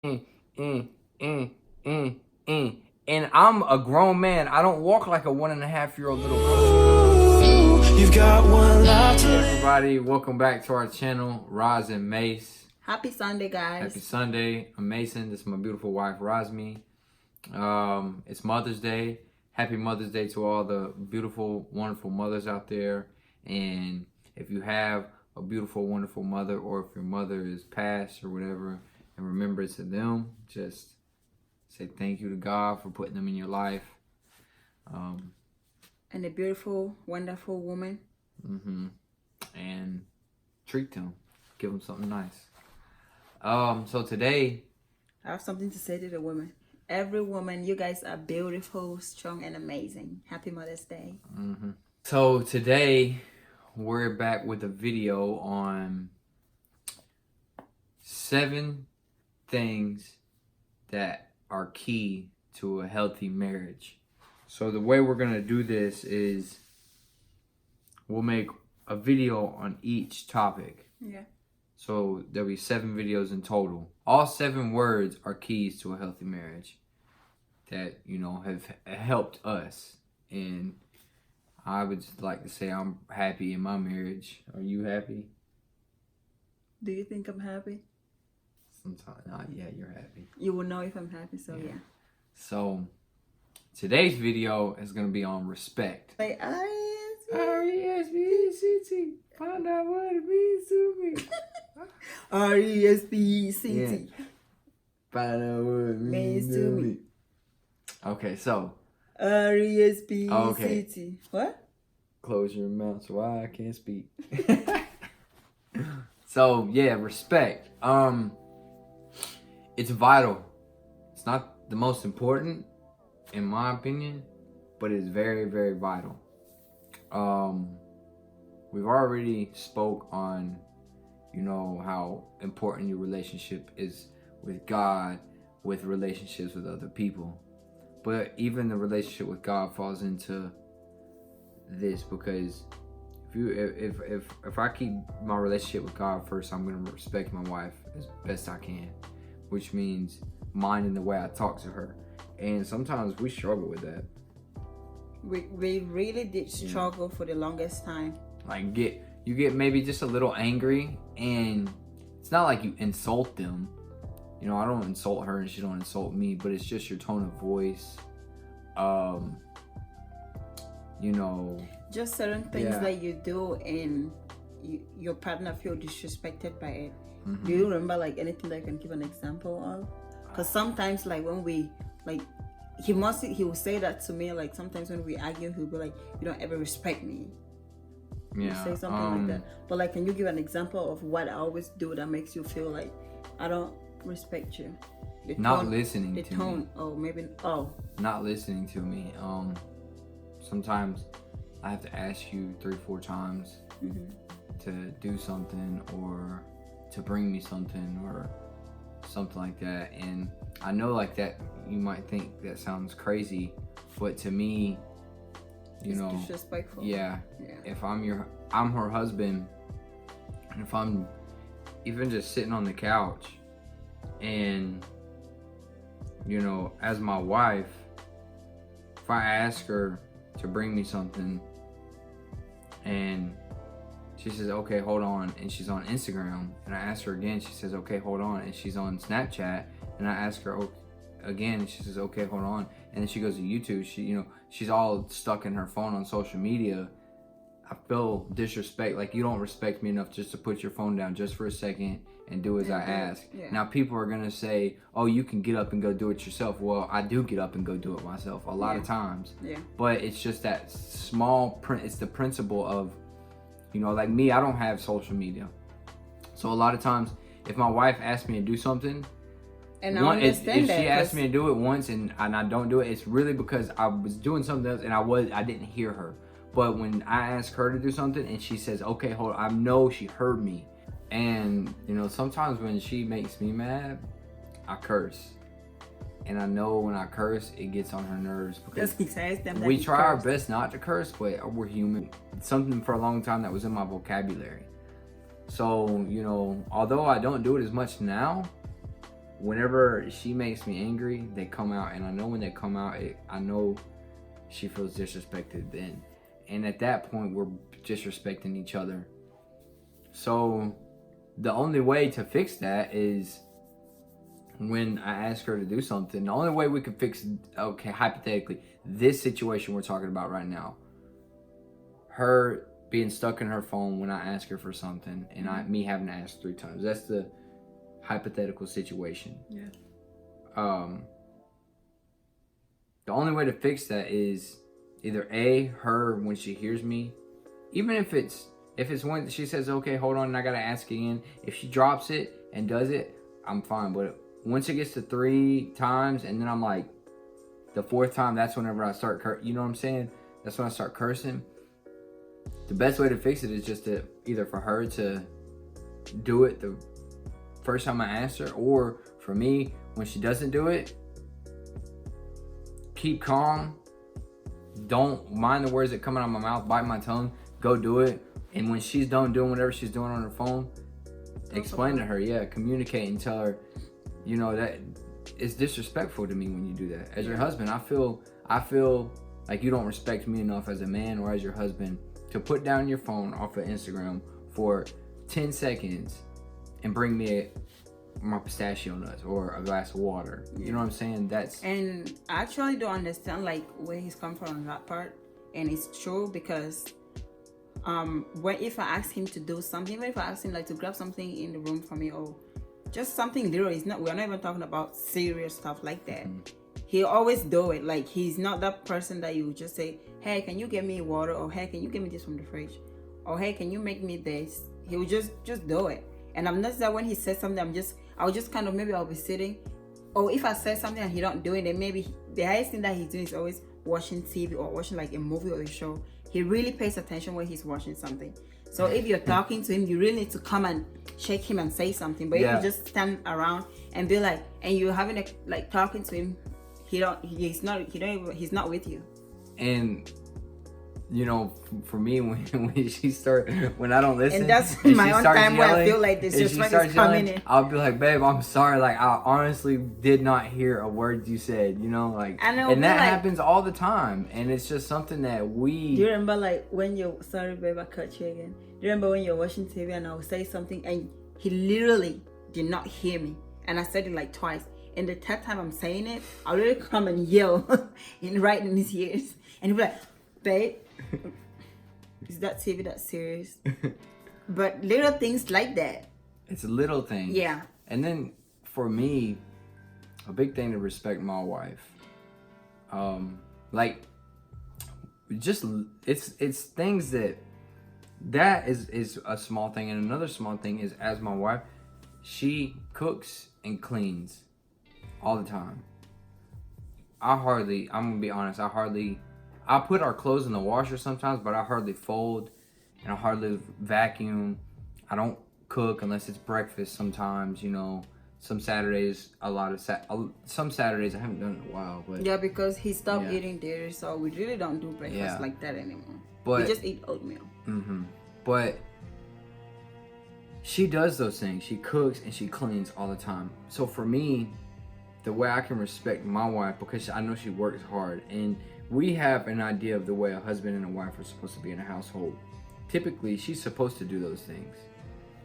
mm, mm, mm, mm, mm. And I'm a grown man. I don't walk like a 1.5-year-old little girl. You've got one life to live. Everybody, welcome back to our channel, Roz and Mace. Happy Sunday, guys. Happy Sunday. I'm Mason. This is my beautiful wife, Rosmi. It's Mother's Day. Happy Mother's Day to all the beautiful, wonderful mothers out there. And if you have a beautiful, wonderful mother, or if your mother is passed or whatever, and remember to them, just say thank you to God for putting them in your life. And a beautiful, wonderful woman. And treat them. Give them something nice. So today, I have something to say to the women. Every woman, you guys are beautiful, strong, and amazing. Happy Mother's Day. So today, we're back with a video on 7 things that are key to a healthy marriage. So the way we're gonna do this is we'll make a video on each topic. Yeah. So there'll be 7 videos in total. All 7 words are keys to a healthy marriage that, you know, have helped us. And I would just like to say I'm happy in my marriage. Are you happy? Do you think I'm happy? Sometimes. Yeah, you're happy. You will know if I'm happy, so yeah. So today's video is going to be on respect. Like, R-E-S-P-E-C-T. Find out what it means to me. R-E-S-P-E-C-T. Find out what it means to me. Okay, so. R-E-S-P-E-C-T. Okay. What? Close your mouth so I can't speak. So, yeah, respect. It's vital. It's not the most important, in my opinion, but it's very, very vital. We've already spoke on, you know, how important your relationship is with God, with relationships with other people. But even the relationship with God falls into this, because if I keep my relationship with God first, I'm gonna respect my wife as best I can, which means minding the way I talk to her. And sometimes we struggle with that. We really did struggle for the longest time. Like you get maybe just a little angry, and it's not like you insult them. You know, I don't insult her and she don't insult me, but it's just your tone of voice. You know, just certain things that you do and your partner feel disrespected by it. Do you remember like anything that I can give an example of? Because sometimes like when we like he will say that to me, like sometimes when we argue he'll be like, you don't ever respect me. Yeah. He'll say something like that. But like, can you give an example of what I always do that makes you feel like I don't respect you? Not listening to me. The tone. Oh, maybe. Oh. Not listening to me. Sometimes I have to ask you 3-4 times to do something, or to bring me something, or something like that. And I know like that you might think that sounds crazy, but to me, you know, disrespectful. Yeah. If I'm her husband, and if I'm even just sitting on the couch, and you know, as my wife, if I ask her to bring me something and she says, okay, hold on, and she's on Instagram, and I ask her again, she says, okay, hold on, and she's on Snapchat, and I ask her again, and she says, okay, hold on, and then she goes to YouTube, she's all stuck in her phone on social media. I feel disrespect, like you don't respect me enough just to put your phone down just for a second and do as I ask. Now people are gonna say, oh, you can get up and go do it yourself. Well, I do get up and go do it myself a lot of times. But it's just that small it's the principle of, you know, like me, I don't have social media. So a lot of times if my wife asks me to do something, and if she asked me to do it once and I don't do it, it's really because I was doing something else and I didn't hear her. But when I ask her to do something and she says, okay, hold on, I know she heard me. And, you know, sometimes when she makes me mad, I curse. And I know when I curse, it gets on her nerves, because we try our best not to curse, but we're human. It's something for a long time that was in my vocabulary. So, you know, although I don't do it as much now, whenever she makes me angry, they come out, and I know when they come out, I know she feels disrespected then, and at that point we're disrespecting each other. So the only way to fix that is when I ask her to do something. The only way we could fix, okay, hypothetically, this situation we're talking about right now, her being stuck in her phone when I ask her for something, and me having to ask 3 times. That's the hypothetical situation. Yeah. The only way to fix that is either her, when she hears me, even if it's when she says, okay, hold on, and I gotta ask again. If she drops it and does it, I'm fine. But once it gets to 3 times, and then I'm like, the 4th time, that's whenever I start you know what I'm saying? That's when I start cursing. The best way to fix it is just to either for her to do it the first time I ask her, or for me, when she doesn't do it, keep calm. Don't mind the words that come out of my mouth, bite my tongue, go do it. And when she's done doing whatever she's doing on her phone, explain to her, communicate and tell her, you know, that it's disrespectful to me when you do that. As your husband, I feel like you don't respect me enough as a man or as your husband to put down your phone off of Instagram for 10 seconds and bring me my pistachio nuts or a glass of water. You know what I'm saying? And I actually don't understand like where he's come from on that part. And it's true because if I ask him to do something, even if I ask him like to grab something in the room for me or just something little, we're not even talking about serious stuff like that. He always do it. Like, he's not that person that you just say, hey, can you get me water? Or hey, can you get me this from the fridge? Or hey, can you make me this? He will just do it. And I'm not that when he says something, I'll just kind of, maybe I'll be sitting. Or if I say something and he don't do it, then maybe the highest thing that he's doing is always watching TV or watching like a movie or a show. He really pays attention when he's watching something. So if you're talking to him, you really need to come and shake him and say something. But if you just stand around and be like, and you're having a, like talking to him, he's not with you. And you know, for me, when I don't listen, and that's my own time where I feel like this disrespect is coming in. I'll be like, babe, I'm sorry. Like, I honestly did not hear a word you said. You know, like, and that happens all the time. And it's just something that we. Do you remember, like, when sorry, babe, I cut you again. Do you remember when you're watching TV and I would say something and he literally did not hear me, and I said it like twice. And the 3rd time I'm saying it, I'll really come and yell right in his ears, and he'll be like, babe, is that TV that serious? But little things like that. It's little things. Yeah. And then for me, a big thing to respect my wife. Like, just it's things that is a small thing. And another small thing is, as my wife, she cooks and cleans all the time. I'm gonna be honest, I put our clothes in the washer sometimes, but I hardly fold and I hardly vacuum. I don't cook unless it's breakfast sometimes, you know. Some Saturdays, some Saturdays I haven't done it in a while, but yeah, because he stopped eating dairy, so we really don't do breakfast like that anymore. But we just eat oatmeal. But she does those things. She cooks and she cleans all the time. So for me, the way I can respect my wife, because I know she works hard, and we have an idea of the way a husband and a wife are supposed to be in a household. Typically, she's supposed to do those things.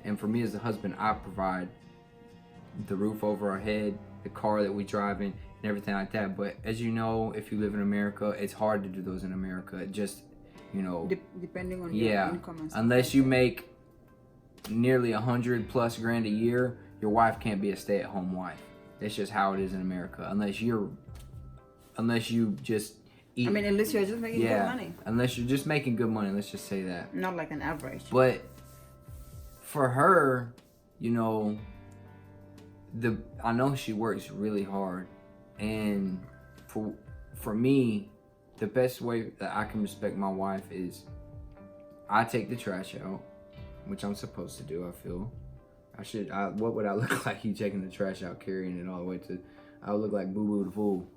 And for me as a husband, I provide the roof over our head, the car that we drive in, and everything like that. But as you know, if you live in America, it's hard to do those in America. It just, you know, depending on your income and stuff. Unless you make nearly $100+ grand a year, your wife can't be a stay-at-home wife. That's just how it is in America. Unless you just eat. I mean, unless you're just making good money. Unless you're just making good money, let's just say that. Not like an average. But for her, you know, I know she works really hard, and for me, the best way that I can respect my wife is I take the trash out, which I'm supposed to do. I feel what would I look like? You taking the trash out, carrying it all the way to? I would look like Boo Boo the Fool.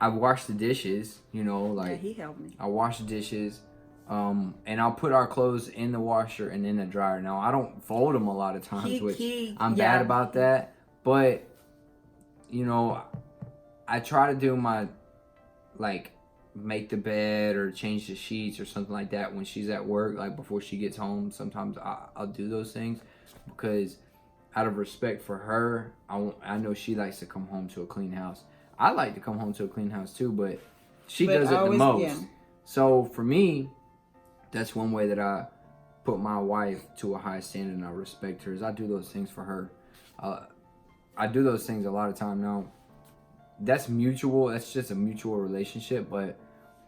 I wash the dishes, you know, like he helped me. I wash the dishes, and I'll put our clothes in the washer and in the dryer. Now I don't fold them a lot of times, which I'm bad about that. But, you know, I try to do my, like, make the bed or change the sheets or something like that when she's at work, like before she gets home. Sometimes I'll do those things because out of respect for her, I know she likes to come home to a clean house. I like to come home to a clean house too, but she does it the most. Yeah. So for me, that's one way that I put my wife to a high standard and I respect her, is I do those things for her. I do those things a lot of time now. That's mutual. That's just a mutual relationship. But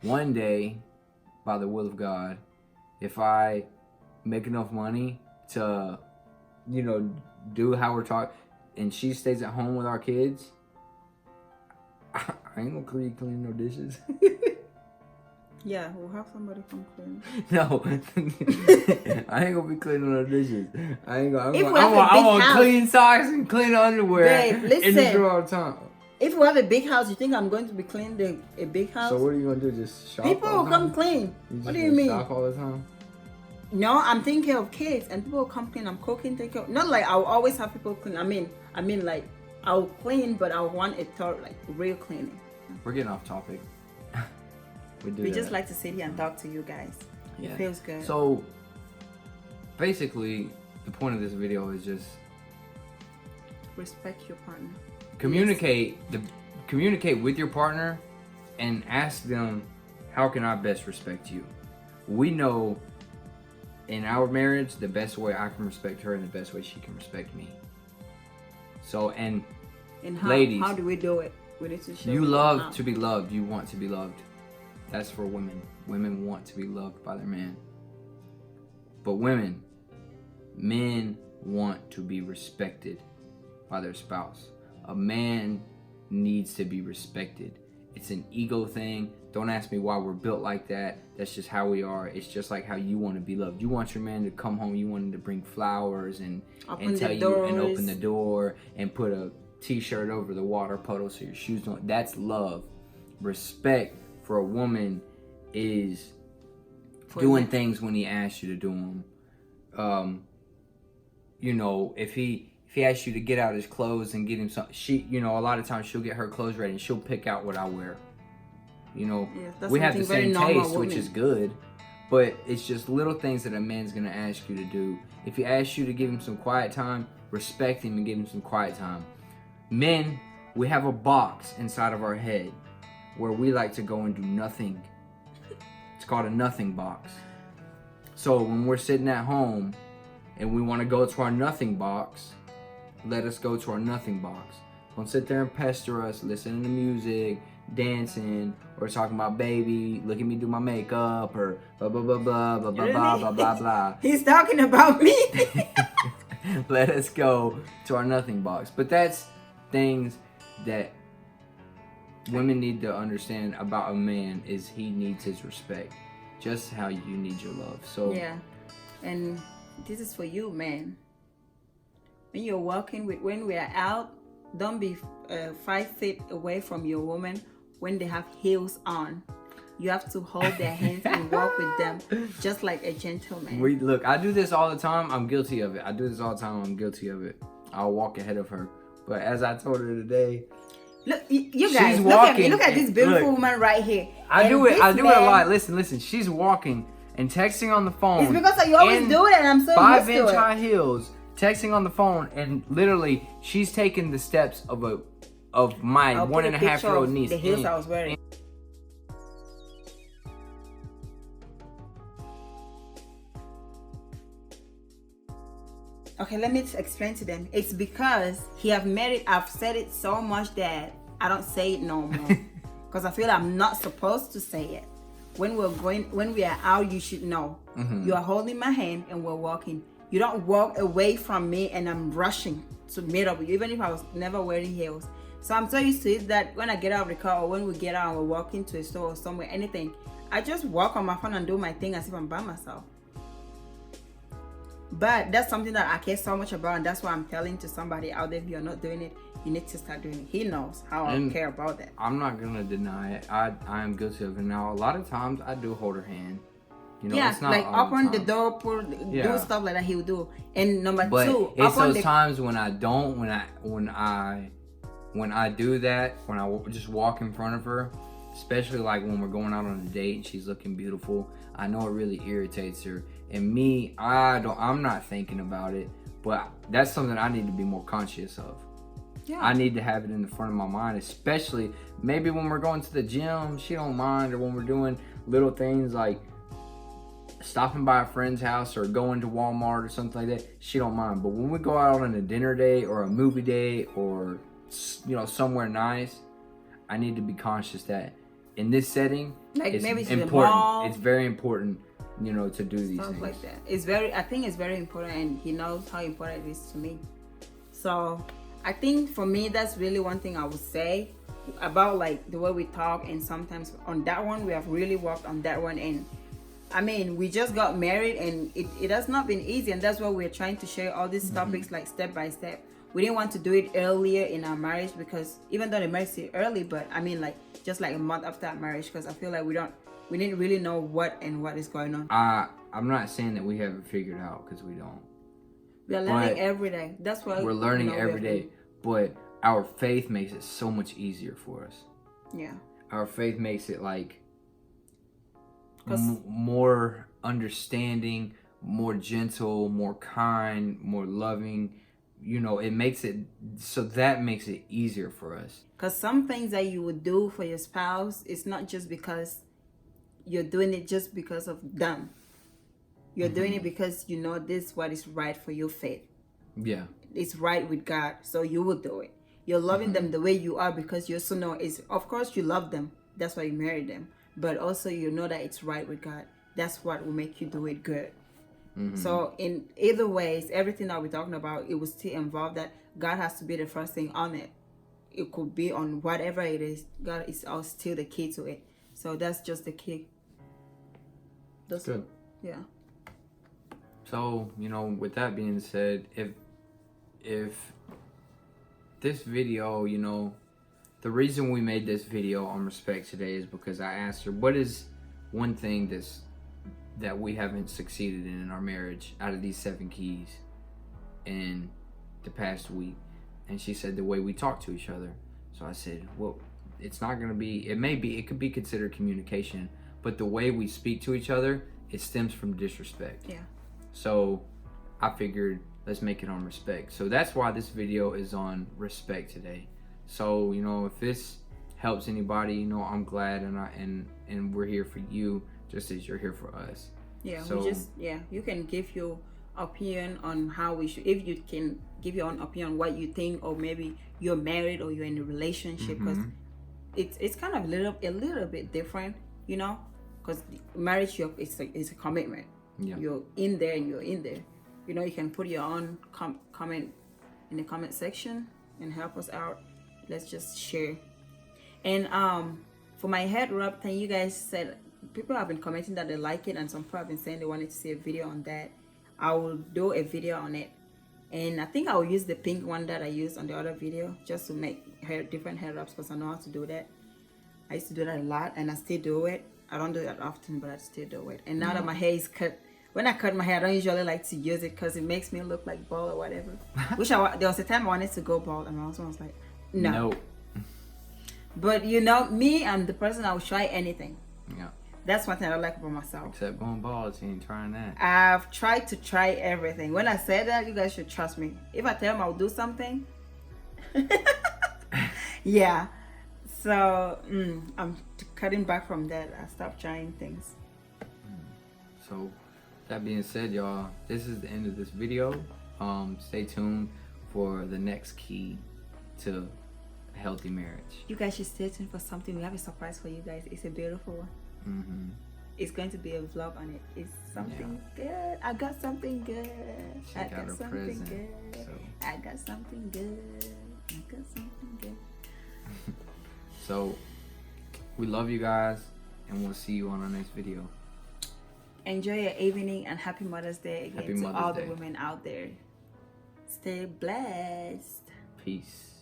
one day, by the will of God, if I make enough money to, you know, do how we're talking, and she stays at home with our kids, I ain't gonna clean no dishes. Yeah, we'll have somebody come clean. No, I ain't gonna be cleaning no dishes. I'm gonna clean socks and clean underwear. Babe, listen, in the drawer all the time. If we have a big house, you think I'm going to be cleaning a big house? So what are you gonna do? Just shop? People will come clean. What do you mean? Shop all the time? No, I'm taking care of kids, and people will come clean. I'm cooking, take care. Not like I'll always have people clean. I mean like I'll clean, but I want it thorough, like real cleaning. We're getting off topic. We just like to sit here and talk to you guys. Yeah. It feels good. So basically, the point of this video is just respect your partner. Communicate with your partner and ask them, how can I best respect you? We know in our marriage the best way I can respect her and the best way she can respect me. So and ladies, how do we do it? We need to show you love to be loved. You want to be loved. That's for women. Women want to be loved by their man. But men want to be respected by their spouse. A man needs to be respected. It's an ego thing. Don't ask me why we're built like that. That's just how we are. It's just like how you want to be loved. You want your man to come home. You want him to bring flowers and tell you and open the door and put a t-shirt over the water puddle so your shoes don't. That's love. Respect for a woman is doing things when he asks you to do them. You know, if he asks you to get out his clothes and get him some, a lot of times she'll get her clothes ready and she'll pick out what I wear. You know, we have the same taste, which is good, but it's just little things that a man's gonna ask you to do. If he asks you to give him some quiet time, respect him and give him some quiet time. Men, we have a box inside of our head where we like to go and do nothing. It's called a nothing box. So when we're sitting at home and we want to go to our nothing box, let us go to our nothing box. Don't sit there and pester us, listening to music, dancing, or talking about baby, look at me do my makeup, or blah blah blah blah blah blah blah blah blah blah. He's talking about me. Let us go to our nothing box. But that's things that women need to understand about a man, is he needs his respect, just how you need your love. So yeah, and this is for you, man. When you're walking when we are out, don't be 5 feet away from your woman when they have heels on. You have to hold their hands and walk with them just like a gentleman. Look, I do this all the time. I'm guilty of it. I do this all the time. I'm guilty of it. I'll walk ahead of her. But as I told her today, look, you guys, look at this beautiful woman right here. I do it a lot. Listen. She's walking and texting on the phone. It's because you always do it, and I'm so used to it. 5-inch high heels, texting on the phone, and literally she's taking the steps of my 1.5-year-old niece. The heels I was wearing. Okay, let me explain to them. It's because he have made it. I've said it so much that I don't say it no more, because I feel I'm not supposed to say it. When we are out, you should know. Mm-hmm. You are holding my hand and we're walking. You don't walk away from me and I'm rushing to meet up with you, even if I was never wearing heels. So I'm so used to it that when I get out of the car, or when we get out and we're walking to a store or somewhere, anything, I just walk on my phone and do my thing as if I'm by myself. But that's something that I care so much about, and that's why I'm telling to somebody out there, if you're not doing it, you need to start doing it. He knows how I care about that. I'm not gonna deny it. I am guilty of it. Now, a lot of times I do hold her hand, You know, yeah, it's not like all open the time. door, Yeah. do stuff like that. He would do. And number But two, it's open those the times when I don't, when I do that, when I just walk in front of her, especially like when we're going out on a date and she's looking beautiful, I know it really irritates her. And me, I'm not thinking about it, but that's something I need to be more conscious of. yeah. I need to have it in the front of my mind, especially maybe when we're going to the gym, she don't mind, or when we're doing little things like stopping by a friend's house or going to Walmart or something like that, she don't mind. But when we go out on a dinner date or a movie date or, you know, somewhere nice, I need to be conscious that in this setting, Like it's maybe to the important. mall. It's very important, you know, to do these Stuff things. like that. I think it's very important, and he knows how important it is to me. So I think for me, that's really one thing I would say about like the way we talk. And sometimes on that one, we have really worked on that one. And I mean, we just got married, and it has not been easy. And that's why we're trying to share all these topics like step by step. We didn't want to do it earlier in our marriage, because even though the marriage is early, but I mean like just like a month after our marriage, because I feel like we didn't really know what is going on. I'm not saying that we haven't figured out, because we don't. We're learning every day. That's why we're learning you know, every day. But our faith makes it so much easier for us. Yeah. Our faith makes it like more understanding, more gentle, more kind, more loving. You know, it makes it so that makes it easier for us. Because some things that you would do for your spouse, it's not just because you're doing it just because of them. You're doing it because you know this is what is right for your faith. Yeah. It's right with God, so you will do it. You're loving them the way you are because you also know it's, of course you love them. That's why you married them. But also you know that it's right with God. That's what will make you do it good. So in either ways, everything that we're talking about, it will still involve that God has to be the first thing on it. It could be on whatever it is. God is still the key to it. So that's just the key. That's good. Yeah. So, you know, with that being said, if this video, you know, the reason we made this video on respect today is because I asked her, what is one thing that we haven't succeeded in our marriage out of these 7 keys in the past week? And she said the way we talk to each other. So I said, well, it's not going to be, it could be considered communication, but the way we speak to each other, it stems from disrespect. Yeah. So I figured, let's make it on respect. So that's why this video is on respect today. So, you know, if this helps anybody, you know, I'm glad, and we're here for you just as you're here for us. Yeah, so, you can give your opinion on how we should, if you can give your own opinion on what you think, or maybe you're married or you're in a relationship, because it's kind of a little bit different, you know, because marriage, it's a commitment. Yeah. You're in there and you're in there. You know, you can put your own comment in the comment section and help us out. Let's just share. And for my head wrap thing, you guys said people have been commenting that they like it, and some people have been saying they wanted to see a video on that. I will do a video on it, and I think I will use the pink one that I used on the other video just to make different hair wraps, because I know how to do that. I used to do that a lot, and I still do it. I don't do that often, but I still do it. And now that my hair is cut, when I cut my hair, I don't usually like to use it because it makes me look like bald or whatever. There was a time I wanted to go bald, and my husband was like, no. But you know, me, I'm the person I will try anything. Yeah. That's one thing I like about myself. Except going bald, you ain't trying that. I've tried to try everything. When I say that, you guys should trust me. If I tell them I'll do something, yeah. So I'm cutting back from that. I stopped trying things. So that being said, y'all, this is the end of this video. Stay tuned for the next key to a healthy marriage. You guys should stay tuned for something. We have a surprise for you guys. It's a beautiful one. It's going to be a vlog on it. It's something good. I got something good. I got something good. I got something good. I got something good. So we love you guys, and we'll see you on our next video. Enjoy your evening, and happy Mother's Day again to all the Day. women out there. Stay blessed. Peace.